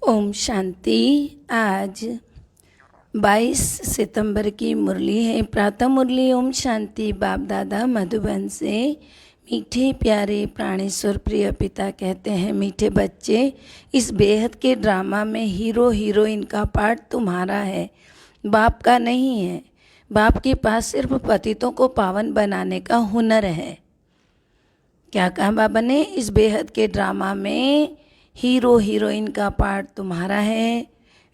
ओम शांति। आज 22 सितंबर की मुरली है। प्रातः मुरली ओम शांति। बाप दादा मधुबन से। मीठे प्यारे प्राणेश्वर प्रिय पिता कहते हैं, मीठे बच्चे, इस बेहद के ड्रामा में हीरो हीरोइन का पार्ट तुम्हारा है, बाप का नहीं है। बाप के पास सिर्फ पतितों को पावन बनाने का हुनर है। क्या कहा बाबा ने? इस बेहद के ड्रामा में हीरो हीरोइन का पार्ट तुम्हारा है,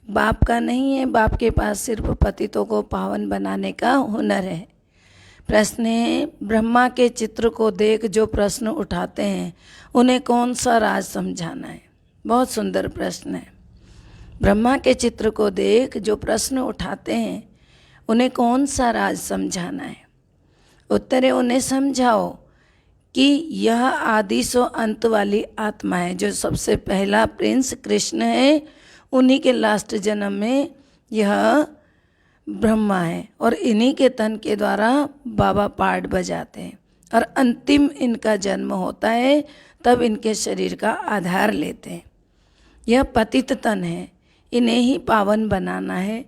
बाप का नहीं है। बाप के पास सिर्फ पतितों को पावन बनाने का हुनर है। प्रश्न है, ब्रह्मा के चित्र को देख जो प्रश्न उठाते हैं उन्हें कौन सा राज समझाना है? बहुत सुंदर प्रश्न है। ब्रह्मा के चित्र को देख जो प्रश्न उठाते हैं उन्हें कौन सा राज समझाना है? उत्तर है, उन्हें समझाओ कि यह आदि सो अंत वाली आत्मा है। जो सबसे पहला प्रिंस कृष्ण है, उन्हीं के लास्ट जन्म में यह ब्रह्मा है और इन्हीं के तन के द्वारा बाबा पार्ट बजाते हैं और अंतिम इनका जन्म होता है, तब इनके शरीर का आधार लेते हैं। यह पतित तन है, इन्हें ही पावन बनाना है।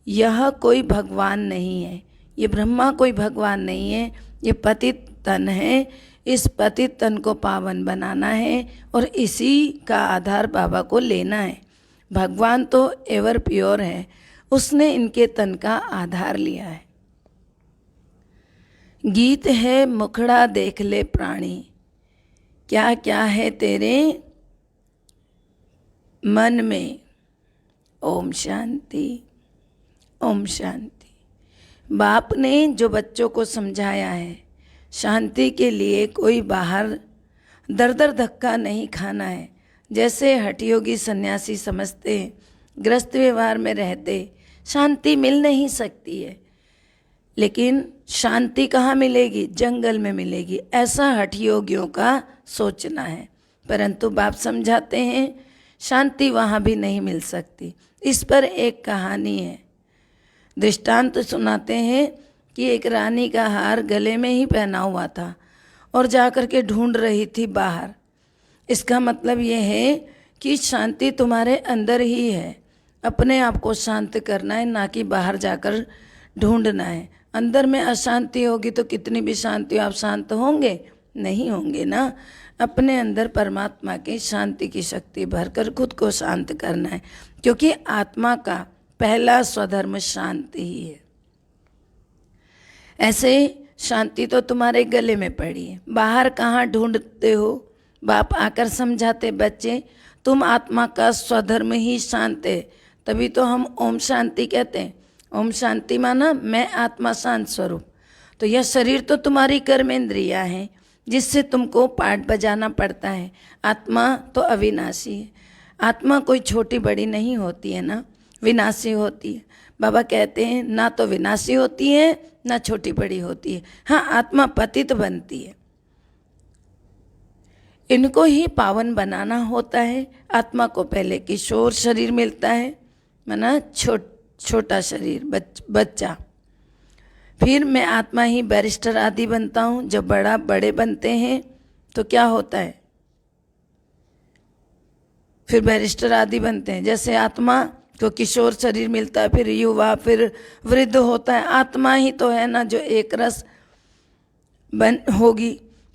यह कोई भगवान नहीं है, ये ब्रह्मा कोई भगवान नहीं है, ये पतित तन है। इस पतित तन को पावन बनाना है और इसी का आधार बाबा को लेना है। भगवान तो एवर प्योर है, उसने इनके तन का आधार लिया है। गीत है मुखड़ा देख ले प्राणी, क्या क्या है तेरे मन में। ओम शांति, ओम शांति। बाप ने जो बच्चों को समझाया है, शांति के लिए कोई बाहर दर दर धक्का नहीं खाना है। जैसे हठयोगी सन्यासी समझते हैं, गृहस्थ व्यवहार में रहते शांति मिल नहीं सकती है, लेकिन शांति कहाँ मिलेगी? जंगल में मिलेगी, ऐसा हठयोगियों का सोचना है। परंतु बाप समझाते हैं शांति वहाँ भी नहीं मिल सकती। इस पर एक कहानी है, दृष्टांत सुनाते हैं कि एक रानी का हार गले में ही पहना हुआ था और जाकर के ढूंढ रही थी बाहर। इसका मतलब ये है कि शांति तुम्हारे अंदर ही है। अपने आप को शांत करना है, ना कि बाहर जाकर ढूंढना है। अंदर में अशांति होगी तो कितनी भी शांति हो, आप शांत होंगे? नहीं होंगे ना। अपने अंदर परमात्मा की शांति की शक्ति भरकर खुद को शांत करना है, क्योंकि आत्मा का पहला स्वधर्म शांति ही है। ऐसे शांति तो तुम्हारे गले में पड़ी है, बाहर कहाँ ढूंढते हो? बाप आकर समझाते, बच्चे तुम आत्मा का स्वधर्म ही शांत है, तभी तो हम ओम शांति कहते हैं। ओम शांति माना मैं आत्मा शांत स्वरूप। तो यह शरीर तो तुम्हारी कर्मेंद्रियाँ हैं जिससे तुमको पाठ बजाना पड़ता है। आत्मा तो अविनाशी है, आत्मा कोई छोटी बड़ी नहीं होती है ना, विनाशी होती है। बाबा कहते हैं ना तो विनाशी होती है ना छोटी बड़ी होती है। हाँ, आत्मा पतित बनती है, इनको ही पावन बनाना होता है। आत्मा को पहले किशोर शरीर मिलता है, माना छोटा शरीर, बच्चा। फिर मैं आत्मा ही बैरिस्टर आदि बनता हूँ। जब बड़े बनते हैं तो क्या होता है? फिर बैरिस्टर आदि बनते हैं। जैसे आत्मा को किशोर शरीर मिलता है, फिर युवा, फिर वृद्ध होता है। आत्मा ही तो है ना जो एक रस बन होगी।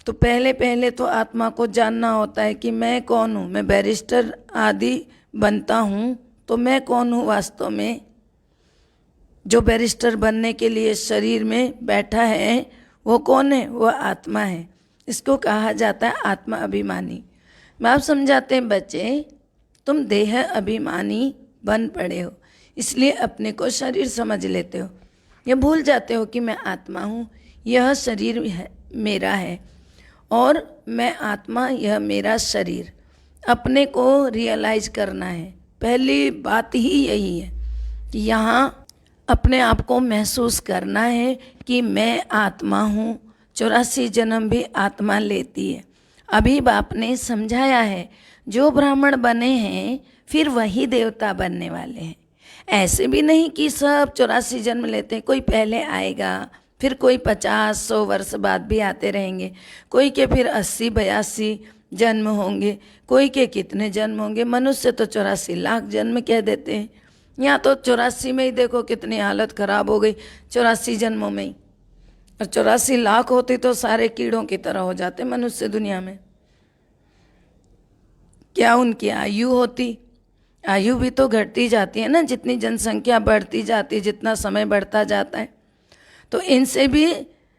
तो पहले तो आत्मा को जानना होता है कि मैं कौन हूँ। मैं बैरिस्टर आदि बनता हूँ तो मैं कौन हूँ वास्तव में? जो बैरिस्टर बनने के लिए शरीर में बैठा है वो कौन है? वो आत्मा है। इसको कहा जाता है आत्मा अभिमानी। आप समझाते हैं, बच्चे तुम देह अभिमानी बन पड़े हो, इसलिए अपने को शरीर समझ लेते हो। ये भूल जाते हो कि मैं आत्मा हूँ, यह शरीर है मेरा है और मैं आत्मा, यह मेरा शरीर। अपने को रियलाइज करना है। पहली बात ही यही है कि यहाँ अपने आप को महसूस करना है कि मैं आत्मा हूँ। 84 जन्म भी आत्मा लेती है। अभी बाप ने समझाया है, जो ब्राह्मण बने हैं फिर वही देवता बनने वाले हैं। ऐसे भी नहीं कि सब 84 जन्म लेते हैं। कोई पहले आएगा, फिर कोई 50-100 वर्ष बाद भी आते रहेंगे, कोई के फिर 80-82, जन्म होंगे, कोई के कितने जन्म होंगे। मनुष्य तो 84 लाख जन्म कह देते हैं। यहाँ तो 84 में ही देखो कितनी हालत खराब हो गई, 84 जन्मों में ही। और 84 लाख होती तो सारे कीड़ों की तरह हो जाते मनुष्य दुनिया में। क्या उनकी आयु होती? आयु भी तो घटती जाती है ना, जितनी जनसंख्या बढ़ती जाती है, जितना समय बढ़ता जाता है। तो इनसे भी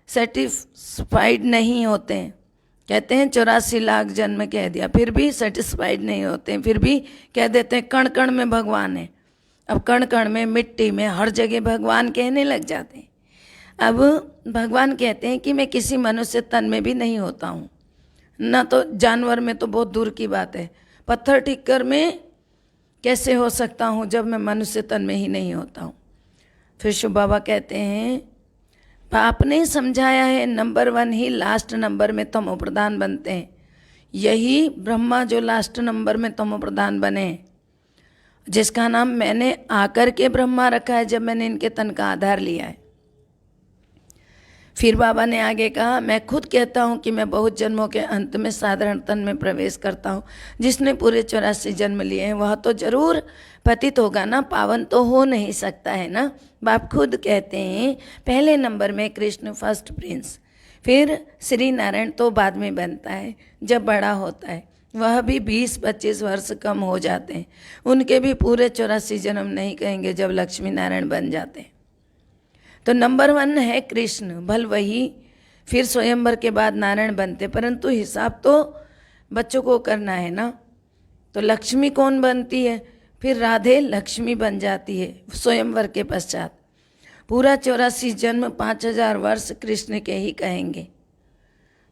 सेटिस्फाइड नहीं होते हैं। कहते हैं 84 लाख जन्म कह दिया, फिर भी सेटिस्फाइड नहीं होते हैं, फिर भी कह देते हैं कण कण में भगवान है। अब कण कण में, मिट्टी में, हर जगह भगवान कहने लग जाते हैं। अब भगवान कहते हैं कि मैं किसी मनुष्य तन में भी नहीं होता हूँ, ना तो जानवर में, तो बहुत दूर की बात है। पत्थर टिक्कर में कैसे हो सकता हूँ जब मैं मनुष्य तन में ही नहीं होता हूँ। फिर शिव बाबा कहते हैं आपने समझाया है नंबर 1 ही लास्ट नंबर में तमो प्रधान बनते हैं। यही ब्रह्मा जो लास्ट नंबर में तमो प्रधान बने, जिसका नाम मैंने आकर के ब्रह्मा रखा है जब मैंने इनके तन का आधार लिया है। फिर बाबा ने आगे कहा मैं खुद कहता हूँ कि मैं बहुत जन्मों के अंत में साधारण तन में प्रवेश करता हूँ। जिसने पूरे 84 जन्म लिए हैं वह तो जरूर पतित होगा ना, पावन तो हो नहीं सकता है ना। बाप खुद कहते हैं पहले नंबर में कृष्ण फर्स्ट प्रिंस, फिर श्री नारायण तो बाद में बनता है जब बड़ा होता है, वह भी 20-25 वर्ष कम हो जाते हैं। उनके भी पूरे 84 जन्म नहीं कहेंगे जब लक्ष्मी नारायण बन जाते हैं। तो नंबर 1 है कृष्ण, भल वही फिर स्वयंवर के बाद नारायण बनते, परंतु हिसाब तो बच्चों को करना है ना। तो लक्ष्मी कौन बनती है? फिर राधे लक्ष्मी बन जाती है स्वयंवर के पश्चात। पूरा 84 जन्म 5000 वर्ष कृष्ण के ही कहेंगे।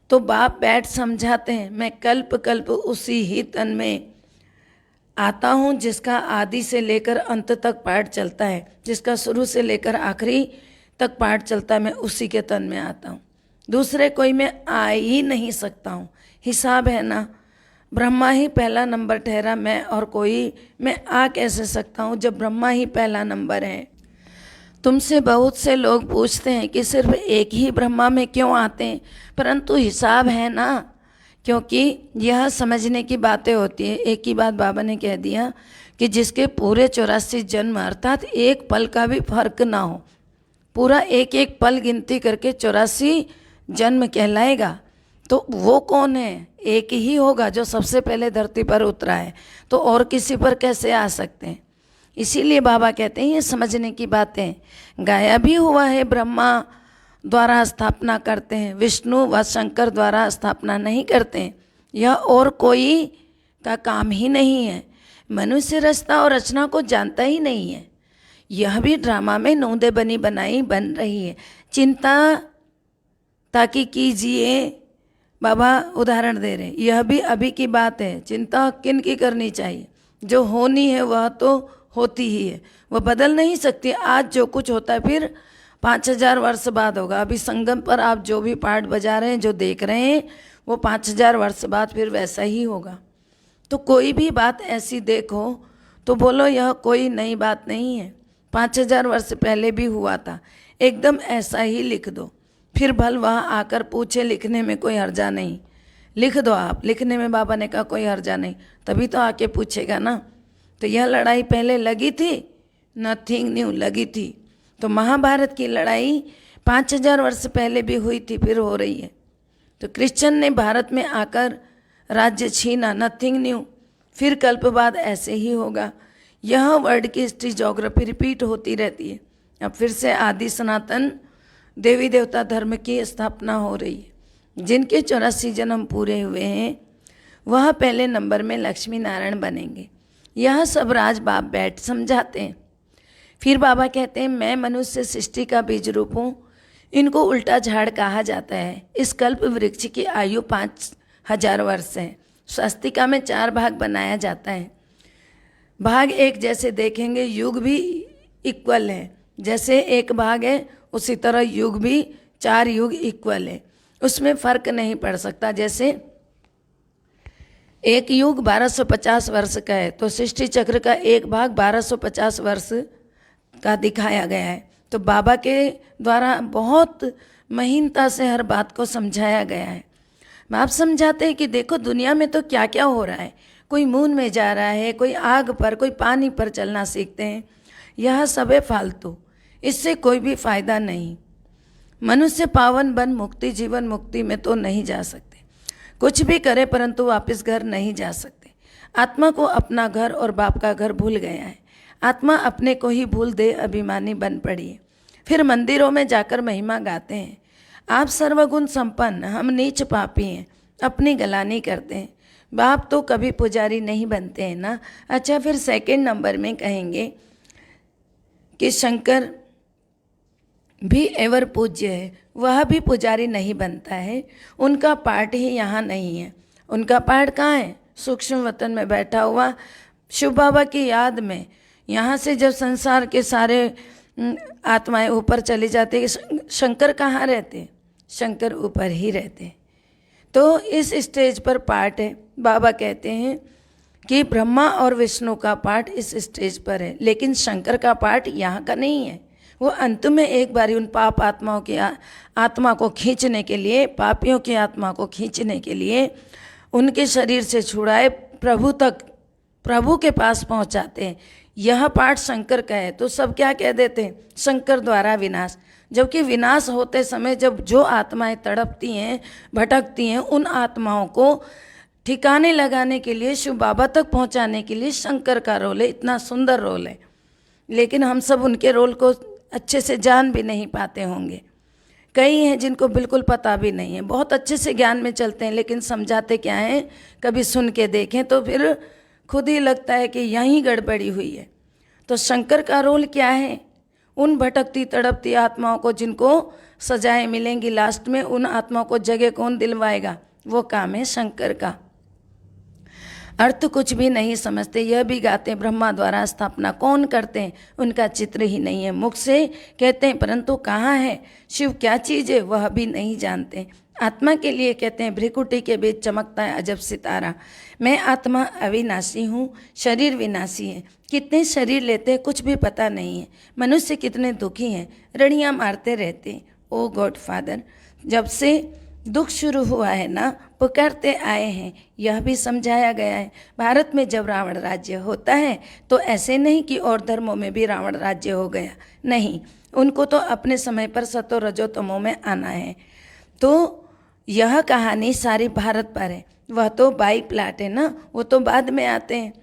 तो बाप बैठ समझाते हैं मैं कल्प कल्प उसी ही तन में आता हूँ जिसका आदि से लेकर अंत तक पाठ चलता है, जिसका शुरू से लेकर आखिरी तक पाठ चलता है, मैं उसी के तन में आता हूँ। दूसरे कोई मैं आ ही नहीं सकता हूँ। हिसाब है ना, ब्रह्मा ही पहला नंबर ठहरा, मैं आ कैसे सकता हूँ जब ब्रह्मा ही पहला नंबर है। तुमसे बहुत से लोग पूछते हैं कि सिर्फ एक ही ब्रह्मा में क्यों आते हैं, परंतु हिसाब है ना, क्योंकि यह समझने की बातें होती है। एक ही बात बाबा ने कह दिया कि जिसके पूरे 84 जन्म अर्थात एक पल का भी फर्क ना हो, पूरा एक एक पल गिनती करके 84 जन्म कहलाएगा, तो वो कौन है? एक ही होगा जो सबसे पहले धरती पर उतरा है, तो और किसी पर कैसे आ सकते हैं। इसीलिए बाबा कहते हैं ये समझने की बातें। गाया भी हुआ है ब्रह्मा द्वारा स्थापना करते हैं, विष्णु व शंकर द्वारा स्थापना नहीं करते हैं। यह और कोई का काम ही नहीं है। मनुष्य रचना और रचना को जानता ही नहीं है। यह भी ड्रामा में नूंदे बनी बनाई बन रही है। चिंता ताकि कीजिए, बाबा उदाहरण दे रहे हैं, यह भी अभी की बात है। चिंता किन की करनी चाहिए? जो होनी है वह तो होती ही है, वह बदल नहीं सकती। आज जो कुछ होता है फिर 5000 वर्ष बाद होगा। अभी संगम पर आप जो भी पाठ बजा रहे हैं, जो देख रहे हैं, वो 5000 वर्ष बाद फिर वैसा ही होगा। तो कोई भी बात ऐसी देखो तो बोलो यह कोई नई बात नहीं है, 5000 वर्ष पहले भी हुआ था, एकदम ऐसा ही लिख दो। फिर भल वह आकर पूछे, लिखने में कोई हर्जा नहीं, लिख दो आप। लिखने में बाबा ने कहा कोई हर्जा नहीं, तभी तो आके पूछेगा ना। तो यह लड़ाई पहले लगी थी, नथिंग न्यू लगी थी। तो महाभारत की लड़ाई 5000 वर्ष पहले भी हुई थी, फिर हो रही है। तो क्रिश्चियन ने भारत में आकर राज्य छीना, नथिंग न्यू। फिर कल्प बाद ऐसे ही होगा। यह वर्ल्ड की हिस्ट्री ज्योग्राफी रिपीट होती रहती है। अब फिर से आदि सनातन देवी देवता धर्म की स्थापना हो रही है। जिनके 84 जन्म पूरे हुए हैं वह पहले नंबर में लक्ष्मी नारायण बनेंगे। यह सब राज बाप बैठ समझाते हैं। फिर बाबा कहते हैं मैं मनुष्य सृष्टि का बीज रूप हूँ। इनको उल्टा झाड़ कहा जाता है। इस कल्प वृक्ष की आयु 5000 वर्ष है। स्वस्तिका में 4 भाग बनाया जाता है। भाग एक जैसे देखेंगे युग भी इक्वल है, जैसे एक भाग है उसी तरह युग भी 4 युग इक्वल है, उसमें फर्क नहीं पड़ सकता। जैसे एक युग 1250 वर्ष का है तो सृष्टि चक्र का एक भाग 1250 वर्ष का दिखाया गया है। तो बाबा के द्वारा बहुत महीनता से हर बात को समझाया गया है। बाप समझाते हैं कि देखो दुनिया में तो क्या क्या हो रहा है, कोई मून में जा रहा है, कोई आग पर, कोई पानी पर चलना सीखते हैं। यह सब है फालतू, इससे कोई भी फायदा नहीं। मनुष्य पावन बन मुक्ति जीवन मुक्ति में तो नहीं जा सकते, कुछ भी करे परंतु वापस घर नहीं जा सकते। आत्मा को अपना घर और बाप का घर भूल गया है। आत्मा अपने को ही भूल दे अभिमानी बन पड़ी है। फिर मंदिरों में जाकर महिमा गाते हैं, आप सर्वगुण संपन्न, हम नीच पापी हैं, अपनी गलानी करते हैं। बाप तो कभी पुजारी नहीं बनते हैं ना। अच्छा, फिर सेकंड नंबर में कहेंगे कि शंकर भी एवर पूज्य है, वह भी पुजारी नहीं बनता है, उनका पाठ ही यहाँ नहीं है। उनका पाठ कहाँ है? सूक्ष्म वतन में बैठा हुआ शिव बाबा की याद में। यहाँ से जब संसार के सारे आत्माएं ऊपर चली जाती है, शंकर कहाँ रहते? शंकर ऊपर ही रहते। तो इस स्टेज पर पाठ है। बाबा कहते हैं कि ब्रह्मा और विष्णु का पाठ इस स्टेज पर है, लेकिन शंकर का पाठ यहाँ का नहीं है। वो अंत में एक बारी उन पाप आत्माओं की आत्मा को खींचने के लिए, पापियों की आत्मा को खींचने के लिए उनके शरीर से छुड़ाए प्रभु तक, प्रभु के पास पहुंचाते हैं। यह पाठ शंकर का है। तो सब क्या कह देते हैं? शंकर द्वारा विनाश। जबकि विनाश होते समय जब जो आत्माएं तड़पती हैं, भटकती हैं, उन आत्माओं को ठिकाने लगाने के लिए, शिव बाबा तक पहुंचाने के लिए शंकर का रोल है। इतना सुंदर रोल है, लेकिन हम सब उनके रोल को अच्छे से जान भी नहीं पाते होंगे। कई हैं जिनको बिल्कुल पता भी नहीं है, बहुत अच्छे से ज्ञान में चलते हैं, लेकिन समझाते क्या हैं, कभी सुन के देखें तो फिर खुद ही लगता है कि यहीं गड़बड़ी हुई है। तो शंकर का रोल क्या है? उन भटकती तड़पती आत्माओं को जिनको सजाएं मिलेंगी लास्ट में, उन आत्माओं को जगह कौन दिलवाएगा? वो काम है शंकर का। अर्थ कुछ भी नहीं समझते, यह भी गाते ब्रह्मा द्वारा स्थापना कौन करते हैं, उनका चित्र ही नहीं है। मुख से कहते हैं परंतु कहाँ है शिव, क्या चीज़ है, वह भी नहीं जानते। आत्मा के लिए कहते हैं भ्रिकुटी के बीच चमकता है अजब सितारा। मैं आत्मा अविनाशी हूँ, शरीर विनाशी है। कितने शरीर लेते हैं कुछ भी पता नहीं है। मनुष्य कितने दुखी हैं, रड़ियाँ मारते रहते हैं। ओ गॉड फादर, जब से दुख शुरू हुआ है ना, पुकारते आए हैं। यह भी समझाया गया है। भारत में जब रावण राज्य होता है तो ऐसे नहीं कि और धर्मों में भी रावण राज्य हो गया, नहीं। उनको तो अपने समय पर सतो रजो तमो में आना है। तो यह कहानी सारी भारत पर है। वह तो बाई प्लाट है ना, वो तो बाद में आते हैं।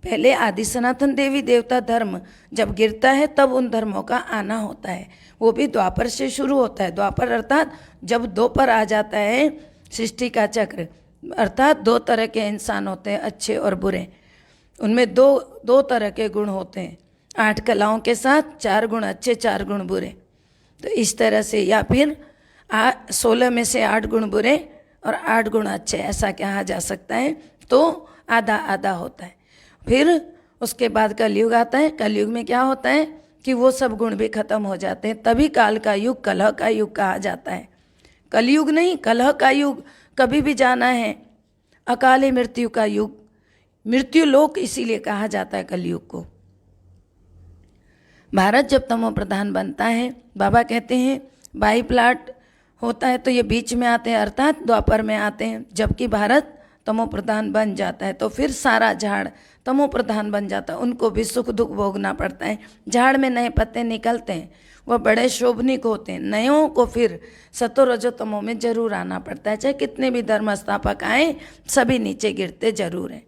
पहले आदि सनातन देवी देवता धर्म जब गिरता है तब उन धर्मों का आना होता है। वो भी द्वापर से शुरू होता है। द्वापर अर्थात जब दो पर आ जाता है सृष्टि का चक्र, अर्थात दो तरह के इंसान होते हैं, अच्छे और बुरे। उनमें दो तरह के गुण होते हैं, 8 कलाओं के साथ 4 गुण अच्छे 4 गुण बुरे। तो इस तरह से, या फिर 16 में से 8 गुण बुरे और 8 गुण अच्छे, ऐसा कहा जा सकता है। तो आधा आधा होता है। फिर उसके बाद कलयुग आता है। कलयुग में क्या होता है कि वो सब गुण भी खत्म हो जाते हैं। तभी काल का युग, कलह का युग कहा जाता है। कलयुग नहीं, कलह का युग कभी भी जाना है। अकाले मृत्यु का युग, मृत्यु लोक इसीलिए कहा जाता है कलयुग को। भारत जब तमो प्रधान बनता है, बाबा कहते हैं बाई प्लाट होता है तो ये बीच में आते हैं, अर्थात द्वापर में आते हैं। जबकि भारत तमो प्रधान बन जाता है तो फिर सारा झाड़ तमो प्रधान बन जाता है। उनको भी सुख दुख भोगना पड़ता है। झाड़ में नए पत्ते निकलते हैं, वह बड़े शोभनिक होते हैं। नयों को फिर सतो रजो तमो में जरूर आना पड़ता है। चाहे कितने भी धर्म स्थापक आए, सभी नीचे गिरते जरूर हैं।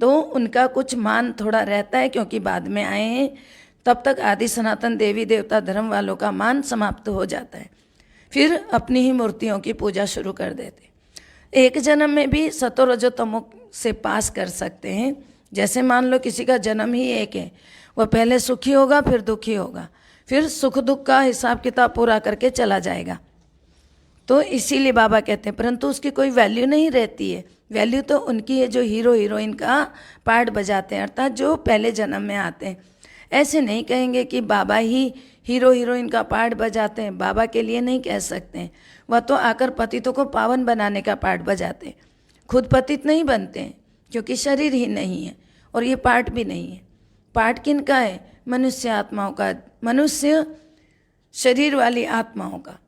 तो उनका कुछ मान थोड़ा रहता है, क्योंकि बाद में आए हैं। तब तक आदि सनातन देवी देवता धर्म वालों का मान समाप्त हो जाता है। फिर अपनी ही मूर्तियों की पूजा शुरू कर देते। एक जन्म में भी सतो रजो तमो से पास कर सकते हैं। जैसे मान लो किसी का जन्म ही एक है, वह पहले सुखी होगा फिर दुखी होगा, फिर सुख दुख का हिसाब किताब पूरा करके चला जाएगा। तो इसीलिए बाबा कहते हैं, परंतु उसकी कोई वैल्यू नहीं रहती है। वैल्यू तो उनकी है जो हीरो हीरोइन का पार्ट बजाते हैं, अर्थात जो पहले जन्म में आते हैं। ऐसे नहीं कहेंगे कि बाबा ही हीरो हीरोइन का पार्ट बजाते हैं, बाबा के लिए नहीं कह सकते हैं। वह तो आकर पतितों को पावन बनाने का पार्ट बजाते हैं, खुद पतित नहीं बनते हैं, क्योंकि शरीर ही नहीं है और ये पार्ट भी नहीं है। पार्ट किनका है? मनुष्य आत्माओं का, मनुष्य शरीर वाली आत्माओं का।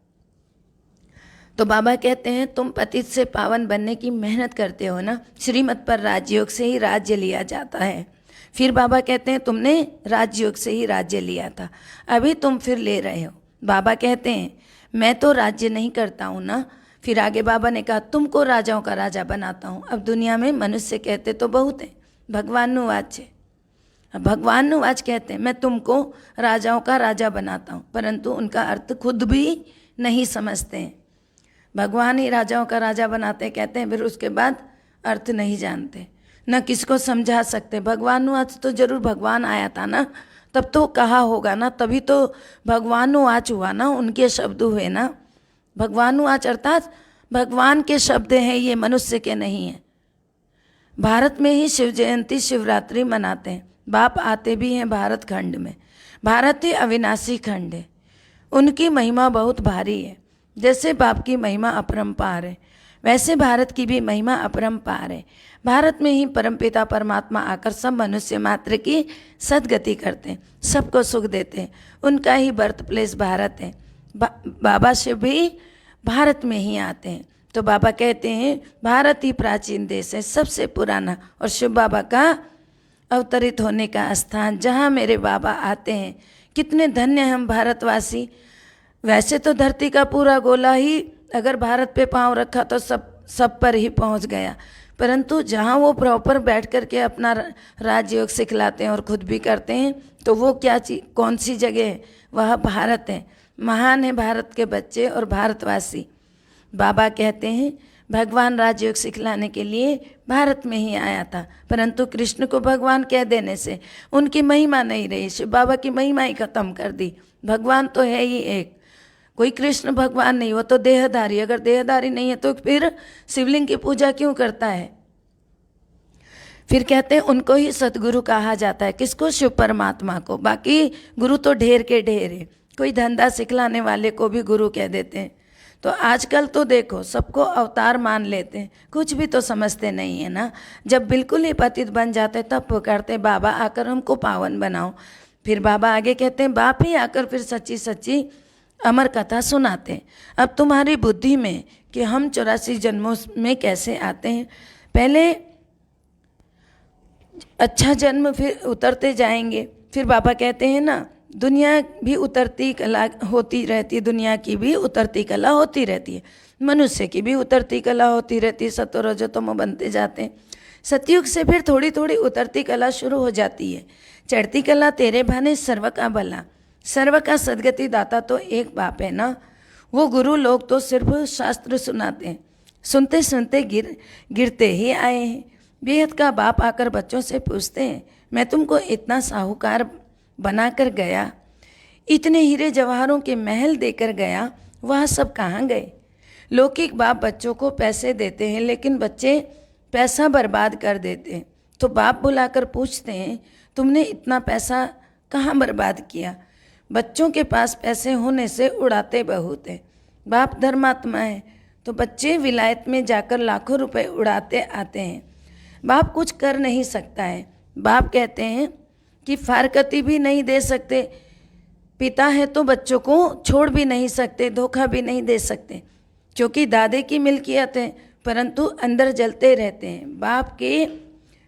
तो बाबा कहते हैं तुम पतित से पावन बनने की मेहनत करते हो ना, श्रीमत पर राजयोग से ही राज्य लिया जाता है। फिर बाबा कहते हैं तुमने राजयोग से ही राज्य लिया था, अभी तुम फिर ले रहे हो। बाबा कहते हैं मैं तो राज्य नहीं करता हूँ ना। फिर आगे बाबा ने कहा तुमको राजाओं का राजा बनाता हूँ। अब दुनिया में मनुष्य कहते तो बहुत हैं, भगवान नु वाच है। अब भगवान नु वाच कहते हैं मैं तुमको राजाओं का राजा बनाता हूँ, परंतु उनका अर्थ खुद भी नहीं समझते हैं। भगवान ही राजाओं का राजा बनाते कहते हैं, फिर उसके बाद अर्थ नहीं जानते, न किसको समझा सकते। भगवान नु आज तो जरूर भगवान आया था ना, तब तो कहा होगा ना, तभी तो भगवान नु आज हुआ ना, उनके शब्द हुए ना। भगवान नु आज अर्थात भगवान के शब्द हैं, ये मनुष्य के नहीं हैं। भारत में ही शिव जयंती शिवरात्रि मनाते हैं। बाप आते भी हैं भारत खंड में। भारत ही अविनाशी खंड है, उनकी महिमा बहुत भारी है। जैसे बाप की महिमा अपरंपार है, वैसे भारत की भी महिमा अपरंपार है। भारत में ही परमपिता परमात्मा आकर सब मनुष्य मात्र की सद्गति करते हैं, सबको सुख देते हैं। उनका ही बर्थ प्लेस भारत है। बाबा शिव भी भारत में ही आते हैं। तो बाबा कहते हैं भारत ही प्राचीन देश है, सबसे पुराना, और शिव बाबा का अवतरित होने का स्थान, जहाँ मेरे बाबा आते हैं। कितने धन्य हम भारतवासी। वैसे तो धरती का पूरा गोला ही अगर भारत पे पांव रखा तो सब पर ही पहुंच गया, परंतु जहाँ वो प्रॉपर बैठ कर के अपना राजयोग सिखलाते हैं और खुद भी करते हैं, तो वो क्या चीज, कौन सी जगह है? वह भारत है। महान है भारत के बच्चे और भारतवासी। बाबा कहते हैं भगवान राजयोग सिखलाने के लिए भारत में ही आया था, परंतु कृष्ण को भगवान कह देने से उनकी महिमा नहीं रही, शिव बाबा की महिमा ही खत्म कर दी। भगवान तो है ही एक, कोई कृष्ण भगवान नहीं, वो तो देहधारी। अगर देहधारी नहीं है तो फिर शिवलिंग की पूजा क्यों करता है? फिर कहते हैं उनको ही सतगुरु कहा जाता है। किसको? शिव परमात्मा को। बाकी गुरु तो ढेर के ढेर है, कोई धंधा सिखलाने वाले को भी गुरु कह देते हैं। तो आजकल तो देखो सबको अवतार मान लेते हैं, कुछ भी तो समझते नहीं है ना। जब बिल्कुल ही पतित बन जाते तब पुकारते बाबा आकर हमको पावन बनाओ। फिर बाबा आगे कहते हैं बाप ही आकर फिर सच्ची सच्ची अमर कथा सुनाते हैं। अब तुम्हारी बुद्धि में कि हम 84 जन्मों में कैसे आते हैं, पहले अच्छा जन्म फिर उतरते जाएंगे। फिर बाबा कहते हैं ना दुनिया भी उतरती कला होती रहती है, दुनिया की भी उतरती कला होती रहती है, मनुष्य की भी उतरती कला होती रहती है। सतो रजो तमो बनते जाते हैं। सतयुग से फिर थोड़ी थोड़ी उतरती कला शुरू हो जाती है। चढ़ती कला तेरे भाने सर्व का भला, सर्व का सदगति दाता तो एक बाप है ना। वो गुरु लोग तो सिर्फ शास्त्र सुनाते हैं, सुनते सुनते गिरते ही आए हैं। बेहद का बाप आकर बच्चों से पूछते हैं मैं तुमको इतना साहूकार बनाकर गया, इतने हीरे जवाहरों के महल देकर गया, वह सब कहाँ गए? लौकिक बाप बच्चों को पैसे देते हैं, लेकिन बच्चे पैसा बर्बाद कर देते हैं। तो बाप बुलाकर पूछते हैं तुमने इतना पैसा कहाँ बर्बाद किया? बच्चों के पास पैसे होने से उड़ाते बहुत हैं। बाप धर्मात्मा है, तो बच्चे विलायत में जाकर लाखों रुपए उड़ाते आते हैं। बाप कुछ कर नहीं सकता है। बाप कहते हैं कि फारकती भी नहीं दे सकते, पिता है तो बच्चों को छोड़ भी नहीं सकते, धोखा भी नहीं दे सकते, क्योंकि दादे की मिल्कियत है, परंतु अंदर जलते रहते हैं। बाप के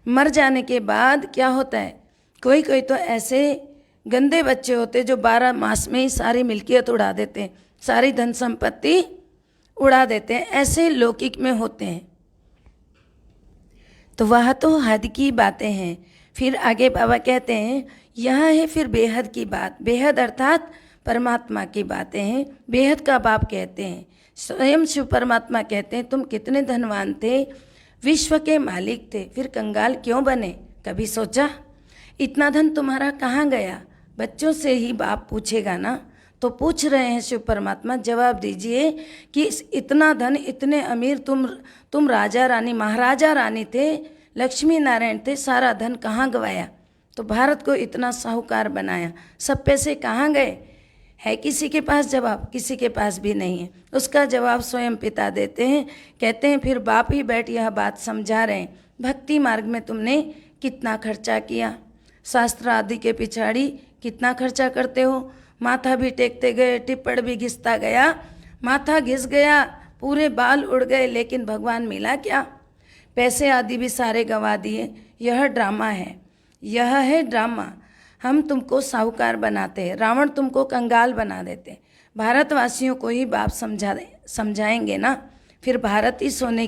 मर जाने के बाद क्या होता है, कोई कोई तो ऐसे गंदे बच्चे होते जो 12 मास में ही सारी मिल्कियत उड़ा देते हैं, सारी धन संपत्ति उड़ा देते हैं, ऐसे लौकिक में होते हैं। तो वह तो हद की बातें हैं। फिर आगे बाबा कहते हैं यह है फिर बेहद की बात। बेहद अर्थात परमात्मा की बातें हैं। बेहद का बाप कहते हैं, स्वयं शिव परमात्मा कहते हैं तुम कितने धनवान थे, विश्व के मालिक थे, फिर कंगाल क्यों बने? कभी सोचा? इतना धन तुम्हारा कहाँ गया? बच्चों से ही बाप पूछेगा ना। तो पूछ रहे हैं शिव परमात्मा, जवाब दीजिए कि इतना धन, इतने अमीर, तुम राजा रानी महाराजा रानी थे, लक्ष्मी नारायण थे, सारा धन कहाँ गवाया? तो भारत को इतना साहूकार बनाया, सब पैसे कहाँ गए? है किसी के पास जवाब? किसी के पास भी नहीं है। उसका जवाब स्वयं पिता देते हैं। कहते हैं फिर बाप ही बैठ यह बात समझा रहे हैं, भक्ति मार्ग में तुमने कितना खर्चा किया, शास्त्र आदि के पिछाड़ी कितना खर्चा करते हो। माथा भी टेकते गए, टिप्पण भी घिसता गया, माथा घिस गया, पूरे बाल उड़ गए, लेकिन भगवान मिला क्या? पैसे आदि भी सारे गंवा दिए। यह ड्रामा है, यह है ड्रामा। हम तुमको साहूकार बनाते हैं, रावण तुमको कंगाल बना देते। भारतवासियों को ही बाप समझाएंगे ना। फिर भारत ही सोने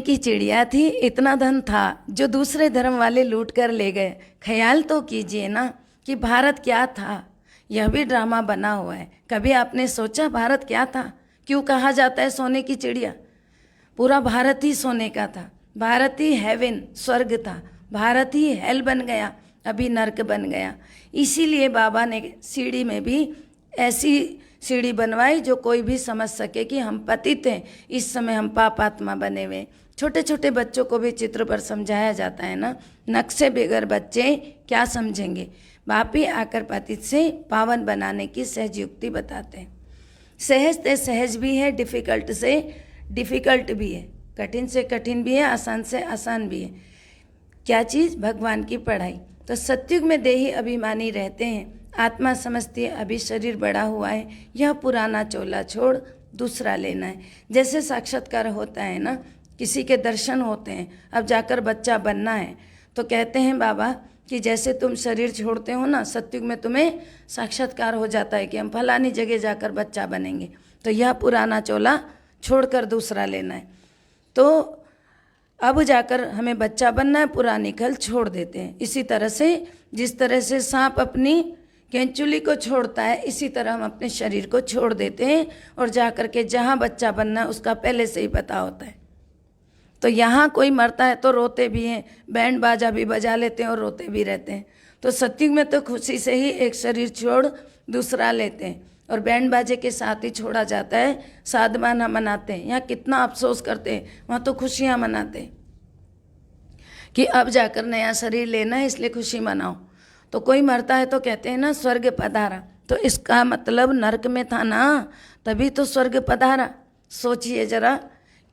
की चिड़िया थी, इतना धन था जो दूसरे धर्म वाले लूट कर ले गए। ख्याल तो कीजिए ना कि भारत क्या था। यह भी ड्रामा बना हुआ है। कभी आपने सोचा भारत क्या था? क्यों कहा जाता है सोने की चिड़िया? पूरा भारत ही सोने का था। भारत ही हेवन, स्वर्ग था। भारत ही हेल बन गया, अभी नर्क बन गया। इसीलिए बाबा ने सीढ़ी में भी ऐसी सीढ़ी बनवाई जो कोई भी समझ सके कि हम पतित हैं, इस समय हम पापात्मा बने हुए। छोटे छोटे बच्चों को भी चित्र पर समझाया जाता है ना। नक्शे बगैर बच्चे क्या समझेंगे? बाप ही आकर पतित से पावन बनाने की सहज युक्ति बताते हैं। सहज से सहज भी है, डिफ़िकल्ट से डिफ़िकल्ट भी है, कठिन से कठिन भी है, आसान से आसान भी है। क्या चीज़? भगवान की पढ़ाई। तो सत्युग में देही अभिमानी रहते हैं, आत्मा समझती है अभी शरीर बड़ा हुआ है, यह पुराना चोला छोड़ दूसरा लेना है। जैसे साक्षात्कार होता है ना, किसी के दर्शन होते हैं, अब जाकर बच्चा बनना है, तो कहते हैं बाबा कि जैसे तुम शरीर छोड़ते हो ना, सत्युग में तुम्हें साक्षात्कार हो जाता है कि हम फलानी जगह जाकर बच्चा बनेंगे। तो यह पुराना चोला छोड़कर दूसरा लेना है। तो अब जाकर हमें बच्चा बनना है, पुरानी खल छोड़ देते हैं। इसी तरह से जिस तरह से सांप अपनी केंचुली को छोड़ता है, इसी तरह हम अपने शरीर को छोड़ देते हैं और जाकर के जहाँ बच्चा बनना है उसका पहले से ही पता होता है। तो यहाँ कोई मरता है तो रोते भी हैं, बैंड बाजा भी बजा लेते हैं और रोते भी रहते हैं। तो सत्युग में तो खुशी से ही एक शरीर छोड़ दूसरा लेते हैं और बैंड बाजे के साथ ही छोड़ा जाता है। साधमाना मनाते हैं, यहाँ कितना अफसोस करते हैं, वहाँ तो खुशियाँ मनाते हैं कि अब जाकर नया शरीर लेना है, इसलिए खुशी मनाओ। तो कोई मरता है तो कहते हैं ना स्वर्ग पधारा, तो इसका मतलब नरक में था ना, तभी तो स्वर्ग पधारा। सोचिए जरा,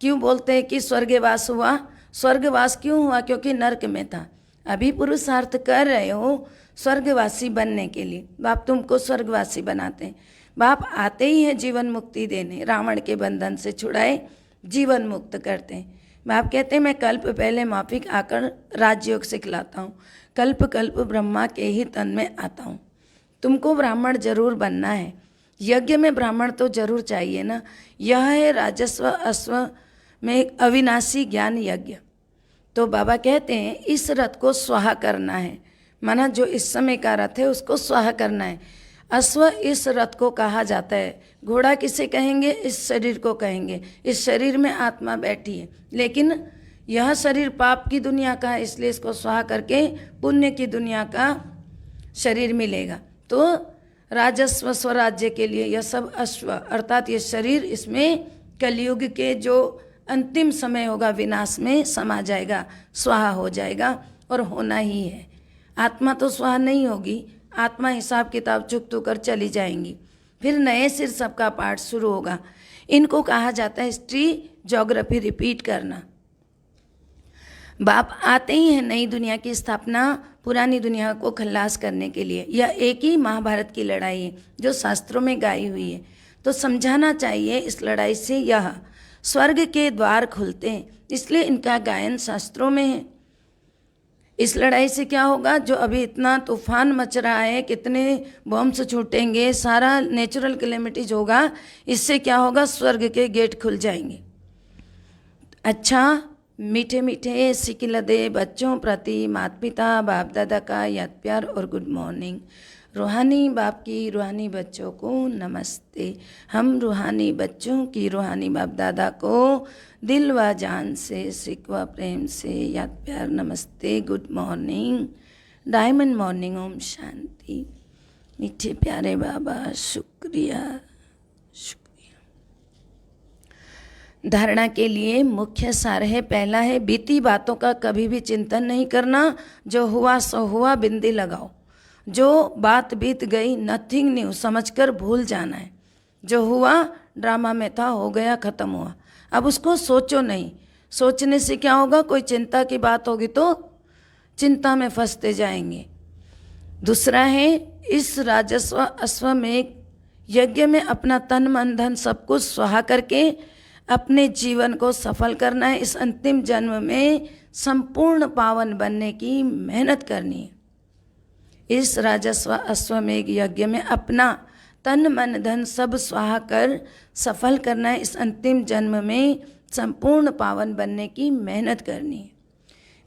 क्यों बोलते हैं कि स्वर्गवास हुआ? स्वर्गवास क्यों हुआ? क्योंकि नरक में था। अभी पुरुषार्थ कर रहे हो स्वर्गवासी बनने के लिए, बाप तुमको स्वर्गवासी बनाते हैं। बाप आते ही है जीवन मुक्ति देने, रावण के बंधन से छुड़ाए जीवन मुक्त करते हैं। बाप कहते हैं मैं कल्प पहले माफिक आकर राजयोग सिखलाता हूँ, कल्प कल्प ब्रह्मा के ही तन में आता हूँ। तुमको ब्राह्मण जरूर बनना है, यज्ञ में ब्राह्मण तो जरूर चाहिए ना। यह है राजस्व अश्व में एक अविनाशी ज्ञान यज्ञ। तो बाबा कहते हैं इस रथ को स्वाहा करना है, माना जो इस समय का रथ है उसको स्वाहा करना है। अश्व इस रथ को कहा जाता है, घोड़ा किसे कहेंगे? इस शरीर को कहेंगे। इस शरीर में आत्मा बैठी है, लेकिन यह शरीर पाप की दुनिया का है, इसलिए इसको स्वाहा करके पुण्य की दुनिया का शरीर मिलेगा। तो राजस्व स्वराज्य के लिए यह सब अश्व अर्थात ये शरीर, इसमें कलयुग के जो अंतिम समय होगा विनाश में समा जाएगा, स्वाहा हो जाएगा और होना ही है। आत्मा तो स्वाहा नहीं होगी, आत्मा हिसाब किताब चुकतू कर चली जाएंगी, फिर नए सिर सबका पाठ शुरू होगा। इनको कहा जाता है हिस्ट्री ज्योग्राफी रिपीट करना। बाप आते ही हैं नई दुनिया की स्थापना, पुरानी दुनिया को खल्लास करने के लिए। यह एक ही महाभारत की लड़ाई है जो शास्त्रों में गाई हुई है। तो समझाना चाहिए इस लड़ाई से यह स्वर्ग के द्वार खुलते हैं, इसलिए इनका गायन शास्त्रों में है। इस लड़ाई से क्या होगा? जो अभी इतना तूफान मच रहा है, कितने बॉम्ब्स छूटेंगे, सारा नेचुरल कैलेमिटीज होगा, इससे क्या होगा? स्वर्ग के गेट खुल जाएंगे। अच्छा, मीठे मीठे सिकिलदे बच्चों प्रति माता पिता बाप दादा का याद प्यार और गुड मॉर्निंग। रूहानी बाप की रूहानी बच्चों को नमस्ते। हम रूहानी बच्चों की रूहानी बाप दादा को दिल व जान से सिकवा प्रेम से याद प्यार नमस्ते, good morning, diamond morning, Om Shanti. मीठे प्यारे बाबा, शुक्रिया शुक्रिया। धारणा के लिए मुख्य सार है, पहला है बीती बातों का कभी भी चिंतन नहीं करना, जो हुआ सो हुआ, बिंदी लगाओ। जो बात बीत गई नथिंग न्यू समझकर भूल जाना है। जो हुआ ड्रामा में था, हो गया, खत्म हुआ, अब उसको सोचो नहीं। सोचने से क्या होगा? कोई चिंता की बात होगी तो चिंता में फंसते जाएंगे। दूसरा है इस राजस्व अश्व में यज्ञ में अपना तन मन धन सब कुछ स्वाहा करके अपने जीवन को सफल करना है। इस अंतिम जन्म में संपूर्ण पावन बनने की मेहनत करनी है। इस राजस्व अश्वमेघ यज्ञ में अपना तन मन धन सब स्वाहा कर सफल करना है। इस अंतिम जन्म में संपूर्ण पावन बनने की मेहनत करनी है।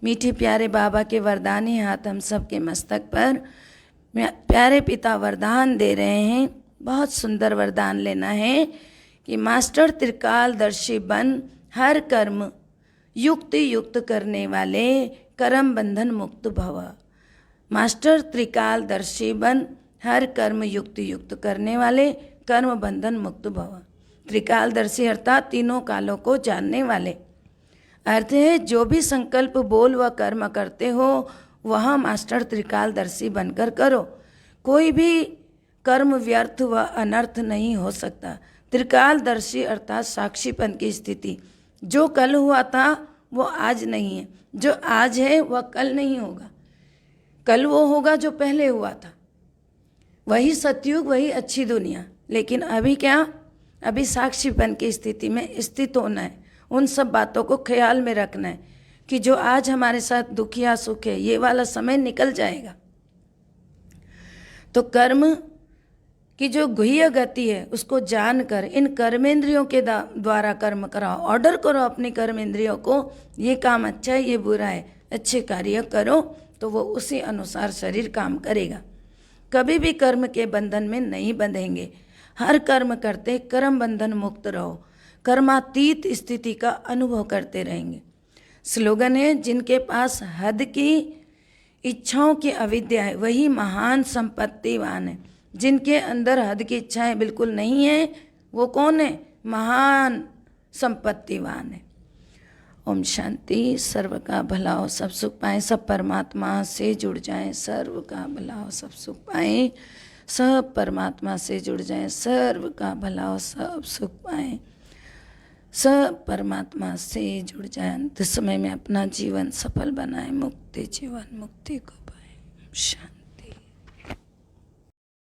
मीठे प्यारे बाबा के वरदानी हाथ हम सब के मस्तक पर प्यारे पिता वरदान दे रहे हैं। बहुत सुंदर वरदान लेना है कि मास्टर त्रिकालदर्शी बन हर कर्म युक्ति युक्त करने वाले कर्म बंधन मुक्त भव। मास्टर त्रिकालदर्शी बन हर कर्म युक्ति युक्त करने वाले कर्म बंधन मुक्त भव। त्रिकालदर्शी अर्थात तीनों कालों को जानने वाले। अर्थ है जो भी संकल्प बोल व कर्म करते हो वह मास्टर त्रिकालदर्शी बनकर करो। कोई भी कर्म व्यर्थ व अनर्थ नहीं हो सकता। त्रिकालदर्शी अर्थात साक्षीपन की स्थिति। जो कल हुआ था वो आज नहीं है, जो आज है वह कल नहीं होगा। कल वो होगा जो पहले हुआ था, वही सतयुग, वही अच्छी दुनिया। लेकिन अभी क्या, अभी साक्षीपन की स्थिति में स्थित होना है। उन सब बातों को ख्याल में रखना है कि जो आज हमारे साथ दुख या सुख है ये वाला समय निकल जाएगा। तो कर्म की जो गुह्य गति है उसको जानकर इन कर्मेंद्रियों के द्वारा कर्म कराओ। ऑर्डर करो अपनी कर्मेंद्रियों को, ये काम अच्छा है, ये बुरा है, अच्छे कार्य करो तो वो उसी अनुसार शरीर काम करेगा। कभी भी कर्म के बंधन में नहीं बंधेंगे। हर कर्म करते कर्म बंधन मुक्त रहो। कर्मातीत स्थिति का अनुभव करते रहेंगे। स्लोगन है, जिनके पास हद की इच्छाओं की अविद्या है वही महान संपत्तिवान है। जिनके अंदर हद की इच्छाएं बिल्कुल नहीं है वो कौन है? महान संपत्तिवान है। ओम शांति। सर्व का भला हो, सब सुख पाएं, सब परमात्मा से जुड़ जाएं। सर्व का भला हो, सब सुख पाएं, सब परमात्मा से जुड़ जाएं। सर्व का भला हो, सब सुख पाएं, सब परमात्मा से जुड़ जाएं। अंत समय में अपना जीवन सफल बनाएं, मुक्ति जीवन मुक्ति को पाएं। शांति।